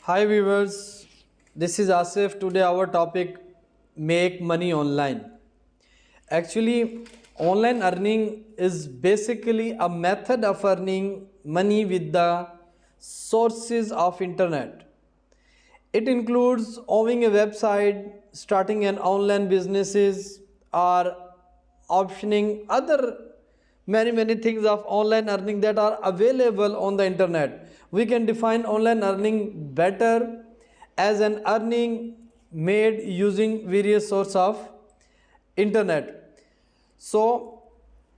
Hi viewers, this is Asif. Today our topic make money online. Actually, online earning is basically a method of earning money with the sources of internet. It includes owning a website, starting an online businesses, or optioning other many things of online earning that are available on the internet. We can define online earning better as an earning made using various sources of internet. So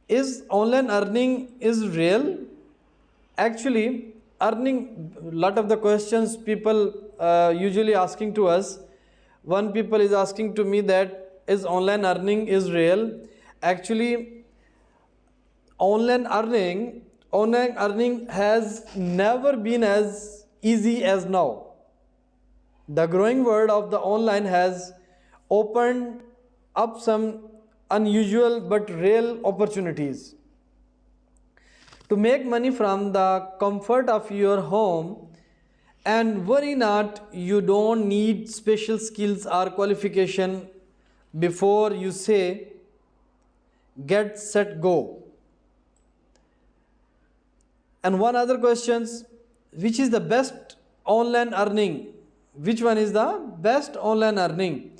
is online earning is real? Actually, earning, lot of the questions people usually asking to us. One people is asking to me that is online earning is real? Actually, online earning has never been as easy as now. The growing world of the online has opened up some unusual but real opportunities. To make money from the comfort of your home, and worry not, you don't need special skills or qualification before you say get set go. And one other questions, which is the best online earning? Which one is the best online earning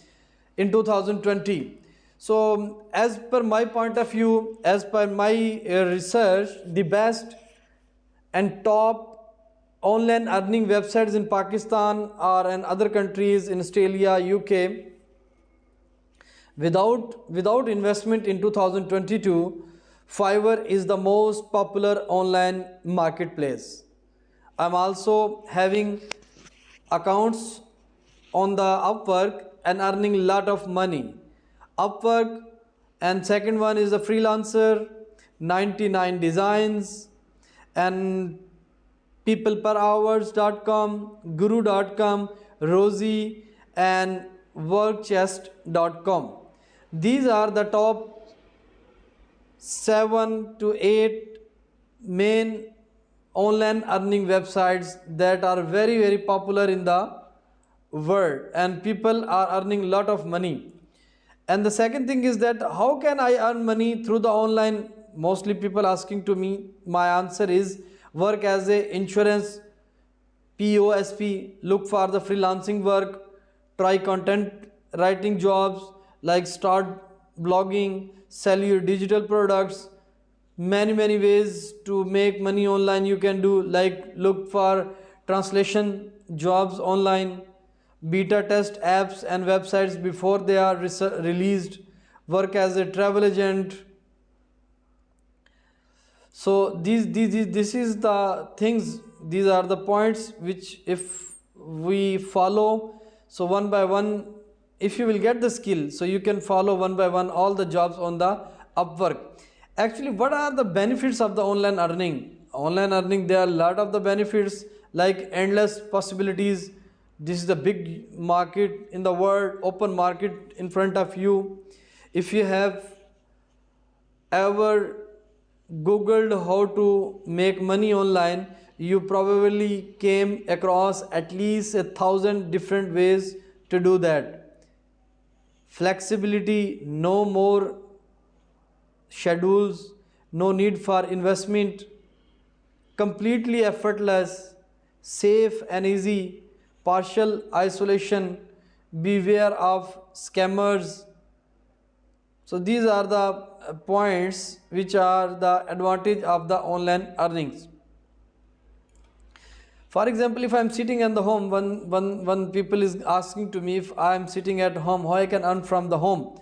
in 2020? So as per my point of view, as per my research, the best and top online earning websites in Pakistan or in other countries in Australia, UK, without investment in 2022, Fiverr is the most popular online marketplace. I'm also having accounts on the Upwork and earning a lot of money. Upwork, and second one is the freelancer, 99 designs, and peopleperhours.com, guru.com, Rosie, and workchest.com. These are the top 7 to 8 main online earning websites that are very popular in the world, and people are earning a lot of money. And the second thing is that how can I earn money through the online? Mostly people asking to me, my answer is work as a insurance POSP, look for the freelancing work, try content writing jobs like start blogging, sell your digital products. Many ways to make money online you can do, like look for translation jobs online, beta test apps and websites before they are released, work as a travel agent. So this is the things, these are the points which if we follow, so one by one, if you will get the skill, so you can follow one by one all the jobs on the Upwork. Actually, what are the benefits of the online earning? Online earning, there are a lot of the benefits, like endless possibilities. This is the big market in the world, open market in front of you. If you have ever googled how to make money online, you probably came across at least 1,000 different ways to do that. Flexibility, no more schedules, no need for investment, completely effortless, safe and easy, partial isolation, beware of scammers. So these are the points which are the advantage of the online earnings. For example, if I am sitting in the home, one people is asking to me, if I am sitting at home, how I can earn from the home?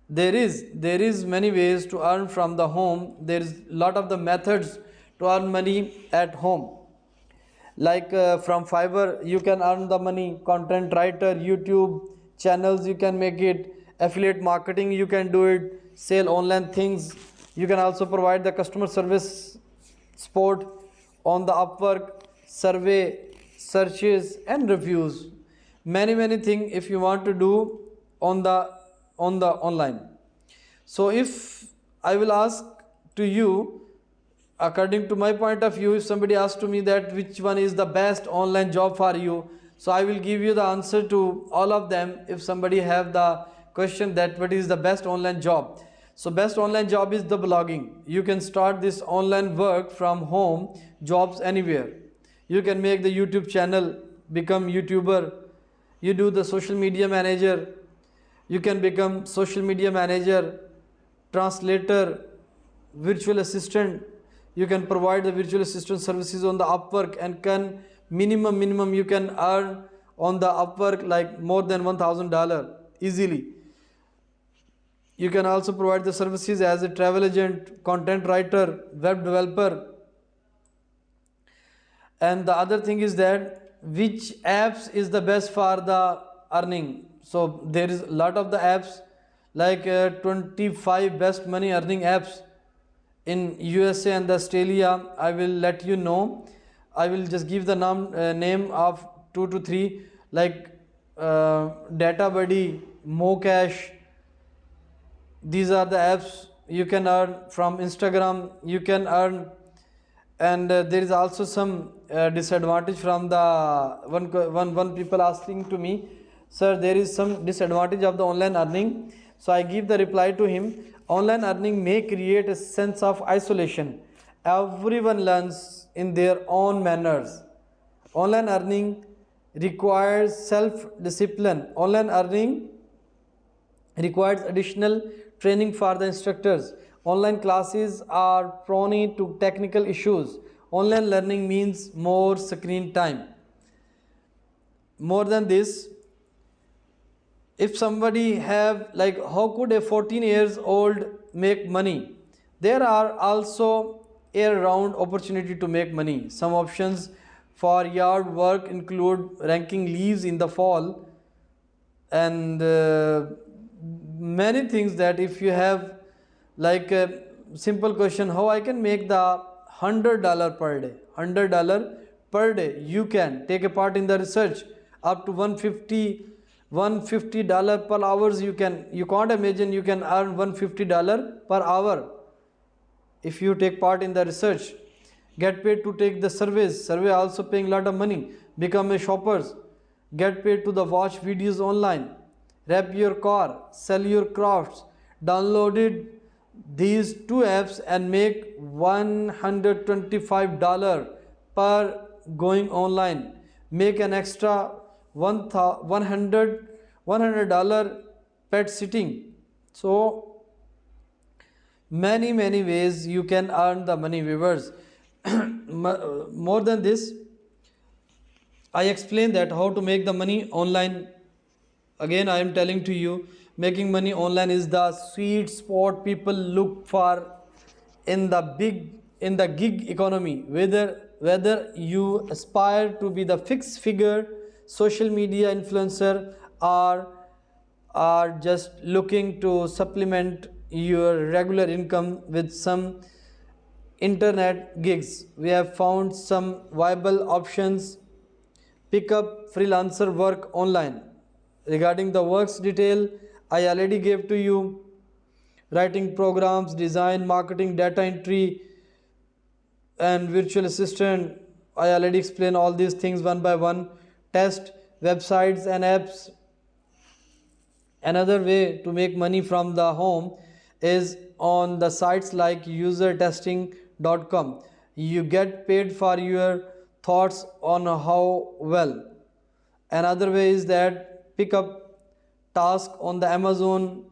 There is many ways to earn from the home. There is lot of the methods to earn money at home. Like from Fiverr, you can earn the money. Content writer, YouTube channels, you can make it. Affiliate marketing, you can do it. Sell online things. You can also provide the customer service support on the Upwork, survey, searches, and reviews. Many things if you want to do on the online. So if I will ask to you, according to my point of view, if somebody asks to me that which one is the best online job for you, So I will give you the answer to all of them if somebody have the question that what is the best online job. So best online job is the blogging. You can start this online work from home, jobs anywhere. You can make the YouTube channel, become YouTuber. You do the social media manager. You can become social media manager, translator, virtual assistant. You can provide the virtual assistant services on the Upwork and can minimum you can earn on the Upwork like more than $1,000 easily. You can also provide the services as a travel agent, content writer, web developer. And the other thing is that which apps is the best for the earning. So there is a lot of the apps like 25 best money earning apps in USA and Australia. I will let you know. I will just give the name of 2 to 3 like DataBuddy, Mocash. These are the apps you can earn from Instagram. You can earn, and there is also some disadvantage from the one people asking to me, sir, there is some disadvantage of the online earning. So I give the reply to him. Online earning may create a sense of isolation. Everyone learns in their own manners. Online earning requires self-discipline. Online earning requires additional training for the instructors. Online classes are prone to technical issues. Online learning means more screen time. More than this, if somebody have like how could a 14 years old make money, there are also year round opportunity to make money. Some options for yard work include ranking leaves in the fall and many things. That if you have like a simple question, how I can make the $100 per day, $100 per day, you can take a part in the research up to $150 per hours. You can't imagine you can earn $150 per hour if you take part in the research. Get paid to take the survey also paying a lot of money. Become a shoppers, get paid to the watch videos online, wrap your car, sell your crafts. Downloaded these 2 apps and make $125 per going online. Make an extra $100 pet sitting. So many ways you can earn the money, viewers. More than this, I explained that how to make the money online. Again I am telling to you, making money online is the sweet spot people look for in the gig economy. Whether you aspire to be the fixed figure social media influencer or are just looking to supplement your regular income with some internet gigs, we have found some viable options. Pick up freelancer work online. Regarding the works detail, I already gave to you. Writing programs, design, marketing, data entry and virtual assistant. I already explained all these things one by one. Test websites and apps. Another way to make money from the home is on the sites like usertesting.com. You get paid for your thoughts on how well. Another way is that pick up task on the Amazon.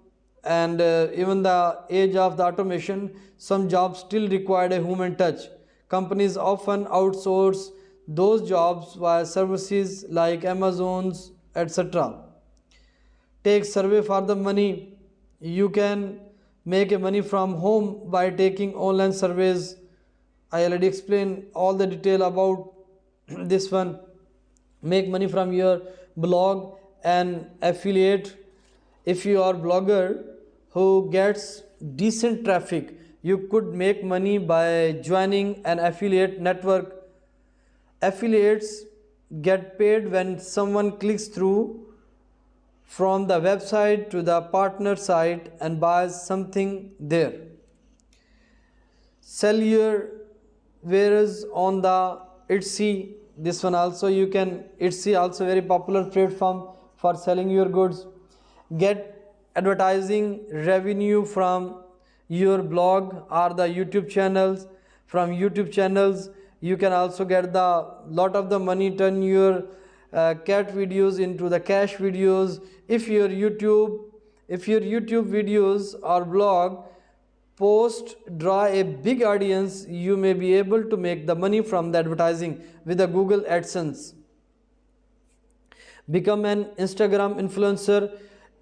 And even the age of the automation, some jobs still require a human touch. Companies often outsource those jobs via services like Amazon's, etc. Take survey for the money. You can make a money from home by taking online surveys. I already explained all the detail about this one. Make money from your blog and affiliate. If you are blogger who gets decent traffic, you could make money by joining an affiliate network. Affiliates get paid when someone clicks through from the website to the partner site and buys something there. Sell your wares on the Etsy. This one also you can, it's also very popular platform for selling your goods. Get advertising revenue from your blog or the YouTube channels. From YouTube channels you can also get the lot of the money, turn your cat videos into the cash videos. If your YouTube videos or blog post draw a big audience, you may be able to make the money from the advertising with the Google AdSense. Become an Instagram influencer.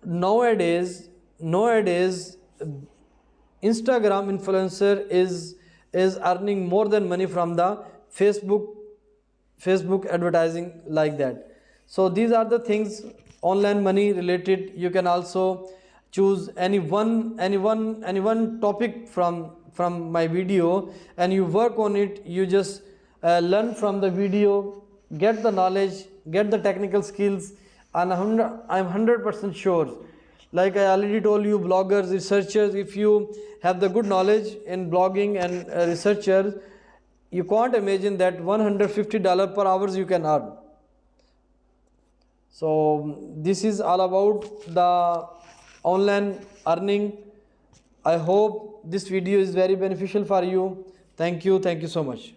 Nowadays Instagram influencer is earning more than money from the Facebook advertising, like that. So these are the things online money related. You can also choose any one topic from my video and you work on it. You just learn from the video, get the knowledge, get the technical skills, and I'm 100% sure, like I already told you, bloggers, researchers, if you have the good knowledge in blogging and researchers, you can't imagine that $150 per hours you can earn. So this is all about the online earning. I hope this video is very beneficial for you. Thank you so much.